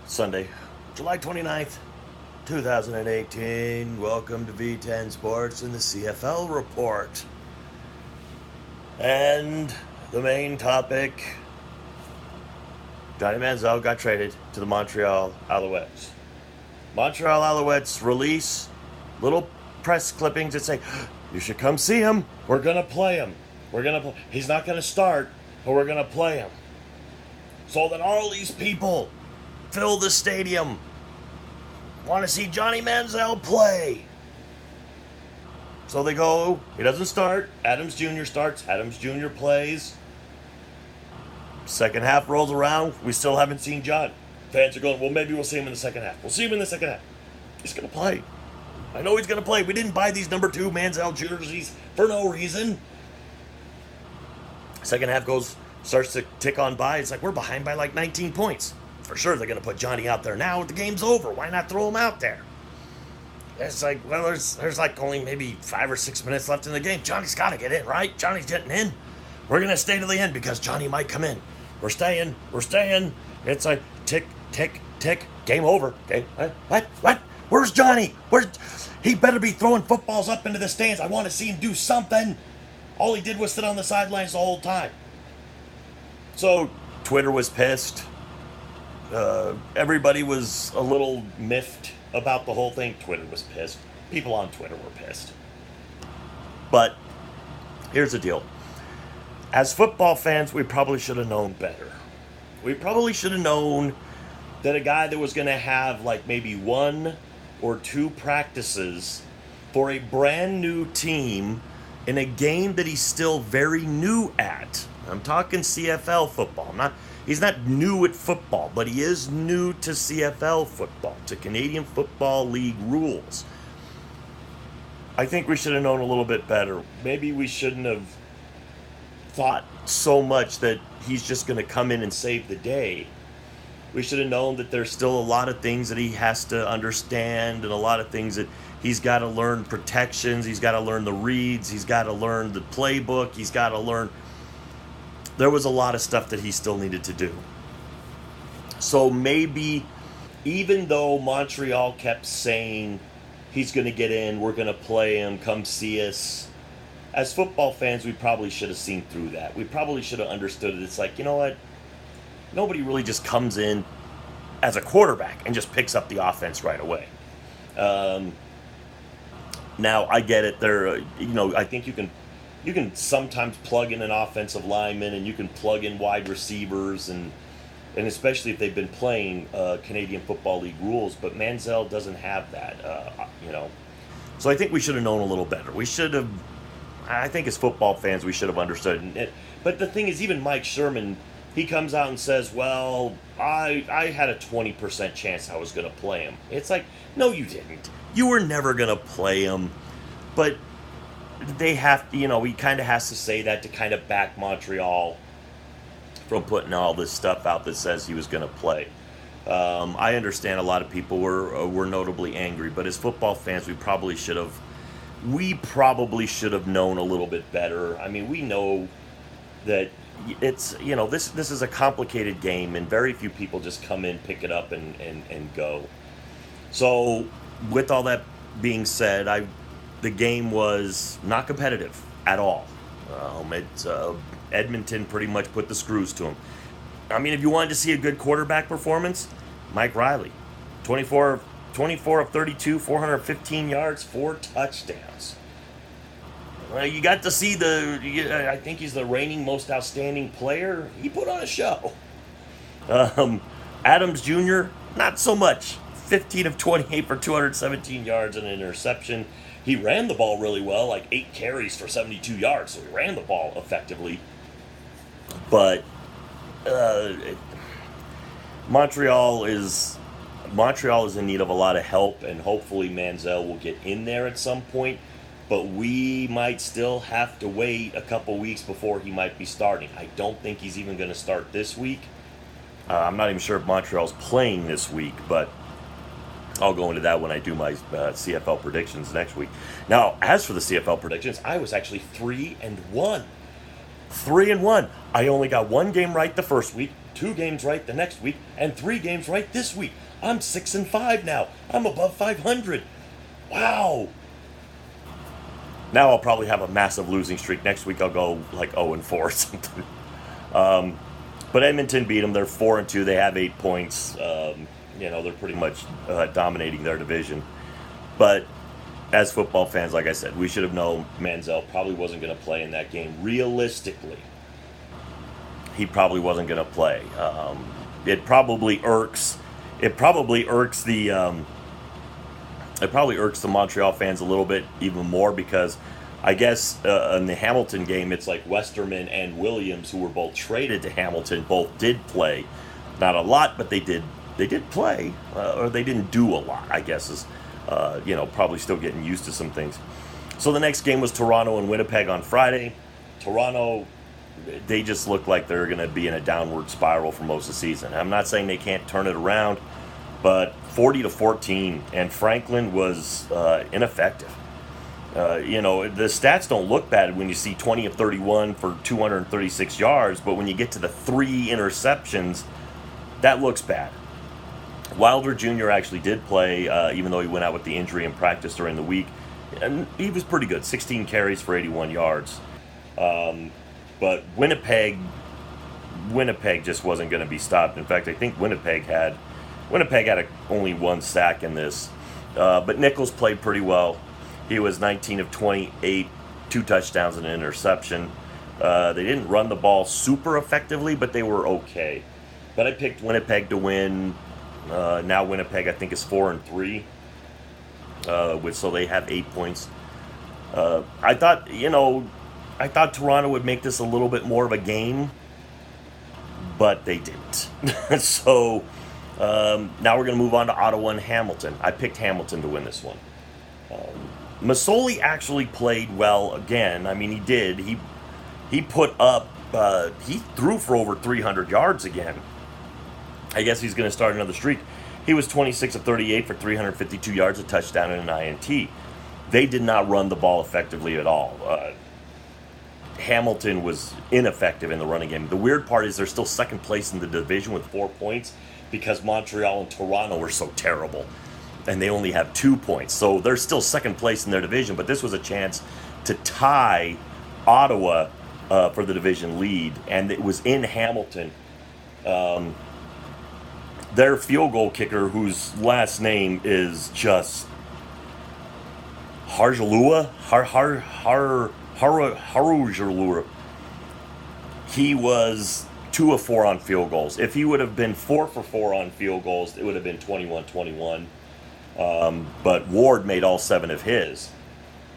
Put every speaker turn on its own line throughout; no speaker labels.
Sunday, July 29th, 2018. Welcome to V10 Sports and the CFL report. And the main topic, Johnny Manziel got traded to the Montreal Alouettes. Montreal Alouettes release little press clippings that say, you should come see him. We're going to play him. He's not going to start, but we're going to play him. So that all these people fill the stadium, want to see Johnny Manziel play. So they go, he doesn't start, Adams Jr. starts, Adams Jr. plays. Second half rolls around, we still haven't seen John. Fans are going, well, maybe we'll see him in the second half. We'll see him in the second half. He's going to play. I know he's going to play. We didn't buy these number 2 Manziel jerseys for no reason. Second half starts to tick on by. It's like we're behind by like 19 points. For sure they're going to put Johnny out there now. The game's over. Why not throw him out there? It's like, well, there's like only maybe 5 or 6 minutes left in the game. Johnny's got to get in, right? Johnny's getting in. We're going to stay to the end because Johnny might come in. We're staying. It's like tick, tick, tick. Game over. Okay. What? Where's Johnny? He better be throwing footballs up into the stands. I want to see him do something. All he did was sit on the sidelines the whole time. So Twitter was pissed. Everybody was a little miffed about the whole thing. Twitter was pissed. People on Twitter were pissed. But here's the deal. As football fans, we probably should have known better. We probably should have known that a guy that was going to have like maybe 1 or 2 practices for a brand new team in a game that he's still very new at. I'm talking CFL football. He's not new at football, but he is new to CFL football, to Canadian Football League rules. I think we should have known a little bit better. Maybe we shouldn't have thought so much that he's just going to come in and save the day. We should have known that there's still a lot of things that he has to understand and a lot of things that he's got to learn protections. He's got to learn the reads. He's got to learn the playbook. He's got to learn. There was a lot of stuff that he still needed to do. So maybe, even though Montreal kept saying he's going to get in, we're going to play him, come see us, as football fans, we probably should have seen through that. We probably should have understood it. It's like, you know what? Nobody really just comes in as a quarterback and just picks up the offense right away. Now, I get it. I think you can sometimes plug in an offensive lineman and you can plug in wide receivers and especially if they've been playing Canadian Football League rules, but Manziel doesn't have that, So I think we should have known a little better. I think as football fans, we should have understood it. But the thing is, even Mike Sherman, he comes out and says, well, I had a 20% chance I was going to play him. It's like, no, you didn't. You were never going to play him. But they have to, he kind of has to say that to kind of back Montreal from putting all this stuff out that says he was going to play. I understand a lot of people were notably angry, but as football fans, we probably should have known a little bit better. I mean, we know that it's, this is a complicated game and very few people just come in, pick it up and go. So with all that being said, the game was not competitive at all. Edmonton pretty much put the screws to him. I mean, if you wanted to see a good quarterback performance, Mike Riley, 24 of 32, 415 yards, 4 touchdowns. You got to see I think he's the reigning most outstanding player. He put on a show. Adams Jr., not so much. 15 of 28 for 217 yards and an interception. He ran the ball really well, like 8 carries for 72 yards, so he ran the ball effectively. But Montreal is in need of a lot of help, and hopefully Manziel will get in there at some point. But we might still have to wait a couple weeks before he might be starting. I don't think he's even going to start this week. I'm not even sure if Montreal's playing this week, but I'll go into that when I do my CFL predictions next week. Now, as for the CFL predictions, I was actually 3-1. 3-1. I only got one game right the first week. 2 games right the next week, and 3 games right this week. I'm 6-5 now. I'm above 500. Wow. Now I'll probably have a massive losing streak. Next week I'll go like 0-4 or something. But Edmonton beat them. They're 4-2. They have 8 points. They're pretty much dominating their division. But as football fans, like I said, we should have known Manziel probably wasn't going to play in that game. Realistically, he probably wasn't going to play. It probably irks the Montreal fans a little bit even more, because I guess in the Hamilton game, it's like Westerman and Williams, who were both traded to Hamilton, both did play. Not a lot, but they did play, or they didn't do a lot, I guess, is probably still getting used to some things. So the next game was Toronto and Winnipeg on Friday. Toronto, they just look like they're going to be in a downward spiral for most of the season. I'm not saying they can't turn it around, but 40-14, and Franklin was ineffective. The stats don't look bad when you see 20 of 31 for 236 yards, but when you get to the 3 interceptions, that looks bad. Wilder Jr. actually did play, even though he went out with the injury in practice during the week, and he was pretty good, 16 carries for 81 yards. But Winnipeg just wasn't going to be stopped. In fact, I think Winnipeg had only 1 sack in this. But Nichols played pretty well. He was 19 of 28, 2 touchdowns and an interception. They didn't run the ball super effectively, but they were okay. But I picked Winnipeg to win. Now Winnipeg, I think, is 4-3. So they have 8 points. I thought Toronto would make this a little bit more of a game, but they didn't. So now we're going to move on to Ottawa and Hamilton. I picked Hamilton to win this one. Masoli actually played well again. I mean, he did. He put up. He threw for over 300 yards again. I guess he's going to start another streak. He was 26 of 38 for 352 yards, a touchdown, and an INT. They did not run the ball effectively at all. Hamilton was ineffective in the running game. The weird part is they're still second place in the division with 4 points, because Montreal and Toronto were so terrible, and they only have 2 points. So they're still second place in their division, but this was a chance to tie Ottawa for the division lead, and it was in Hamilton. Their field goal kicker, whose last name is just Harjalua, Harujalua, he was 2 of 4 on field goals. If he would have been 4 for 4 on field goals, it would have been 21-21. But Ward made all 7 of his.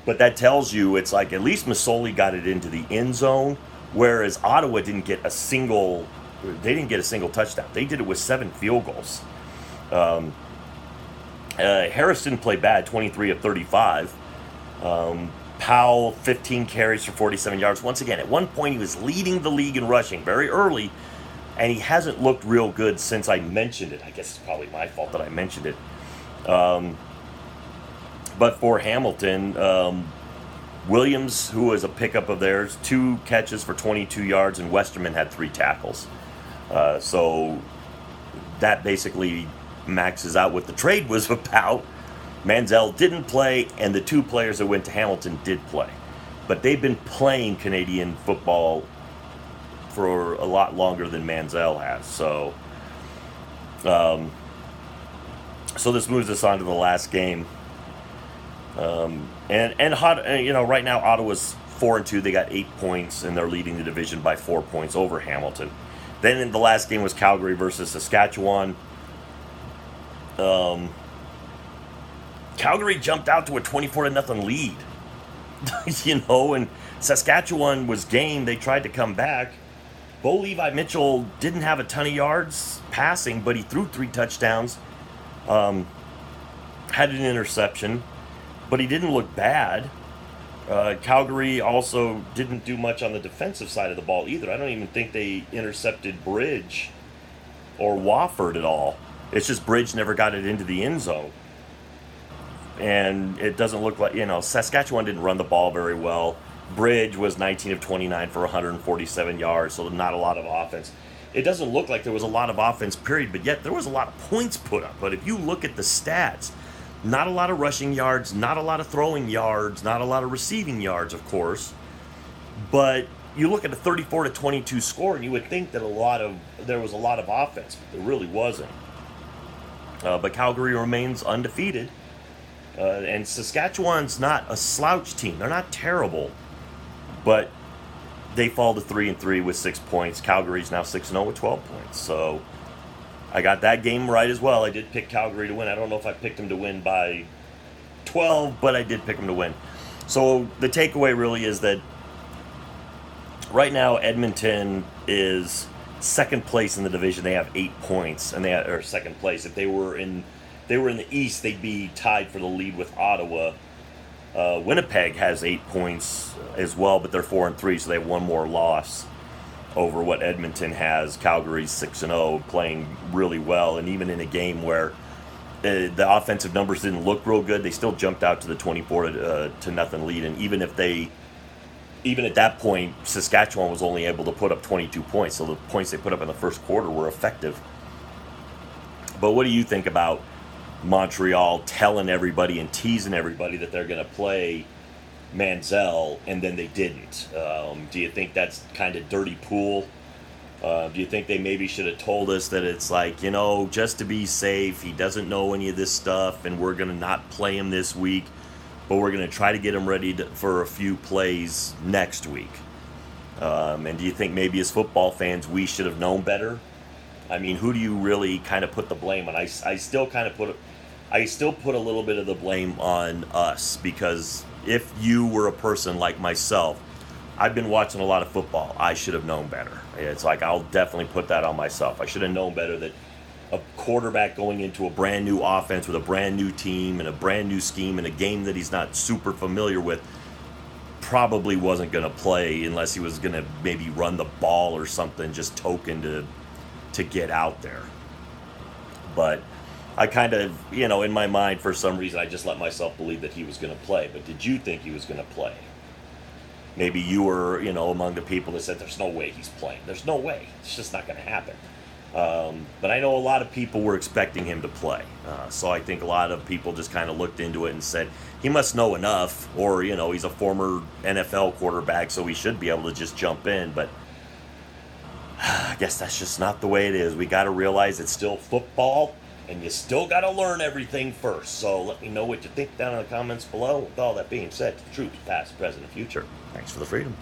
But that tells you, it's like at least Masoli got it into the end zone, whereas Ottawa didn't get a single touchdown. They did it with 7 field goals. Harris didn't play bad, 23 of 35. Powell, 15 carries for 47 yards. Once again, at one point he was leading the league in rushing very early, and he hasn't looked real good since I mentioned it. I guess it's probably my fault that I mentioned it. But for Hamilton, Williams, who was a pickup of theirs, 2 catches for 22 yards, and Westerman had 3 tackles. So that basically maxes out what the trade was about. Manziel didn't play, and the 2 players that went to Hamilton did play. But they've been playing Canadian football for a lot longer than Manziel has. So this moves us on to the last game. Right now Ottawa's 4-2. They got 8 points, and they're leading the division by 4 points over Hamilton. Then in the last game was Calgary versus Saskatchewan. Calgary jumped out to a 24-0 lead. And Saskatchewan was game. They tried to come back. Bo Levi Mitchell didn't have a ton of yards passing, but he threw 3 touchdowns. Had an interception, but he didn't look bad. Calgary also didn't do much on the defensive side of the ball either. I don't even think they intercepted Bridge or Wofford at all. It's just Bridge never got it into the end zone. And it doesn't look like, Saskatchewan didn't run the ball very well. Bridge was 19 of 29 for 147 yards, so not a lot of offense. it doesn't look like there was a lot of offense, period, but yet there was a lot of points put up. But if you look at the stats, not a lot of rushing yards, not a lot of throwing yards, not a lot of receiving yards, of course. But you look at a 34-22 score, and you would think that there was a lot of offense, but there really wasn't. But Calgary remains undefeated, and Saskatchewan's not a slouch team. They're not terrible, but they fall to 3-3 with 6 points. Calgary's now 6-0 with 12 points. So I got that game right as well. I did pick Calgary to win. I don't know if I picked them to win by 12, but I did pick them to win. So the takeaway really is that right now Edmonton is second place in the division. They have 8 points, and or second place. If they were in the East, they'd be tied for the lead with Ottawa. Winnipeg has 8 points as well, but they're 4-3, so they have one more loss over what Edmonton has. Calgary's 6-0, playing really well, and even in a game where the offensive numbers didn't look real good, they still jumped out to the 24-0 lead. And even at that point, Saskatchewan was only able to put up 22 points, so the points they put up in the first quarter were effective. But what do you think about Montreal telling everybody and teasing everybody that they're going to play Manziel, and then they didn't? Do you think that's kind of dirty pool? Do you think they maybe should have told us that it's like, just to be safe, he doesn't know any of this stuff, and we're going to not play him this week, but we're going to try to get him ready for a few plays next week? And do you think maybe as football fans we should have known better? I mean, who do you really kind of put the blame on? I still put a little bit of the blame on us, because if you were a person like myself, I've been watching a lot of football. I should have known better. It's like, I'll definitely put that on myself. I should have known better that a quarterback going into a brand new offense with a brand new team and a brand new scheme and a game that he's not super familiar with probably wasn't going to play unless he was going to maybe run the ball or something, just token to get out there. But I kind of, in my mind, for some reason, I just let myself believe that he was going to play. But did you think he was going to play? Maybe you were, among the people that said, there's no way he's playing. There's no way. It's just not going to happen. But I know a lot of people were expecting him to play. So I think a lot of people just kind of looked into it and said, he must know enough, or, he's a former NFL quarterback, so he should be able to just jump in. But I guess that's just not the way it is. We got to realize it's still football, and you still got to learn everything first. So let me know what you think down in the comments below. With all that being said, to the troops, past, present, and future, thanks for the freedom.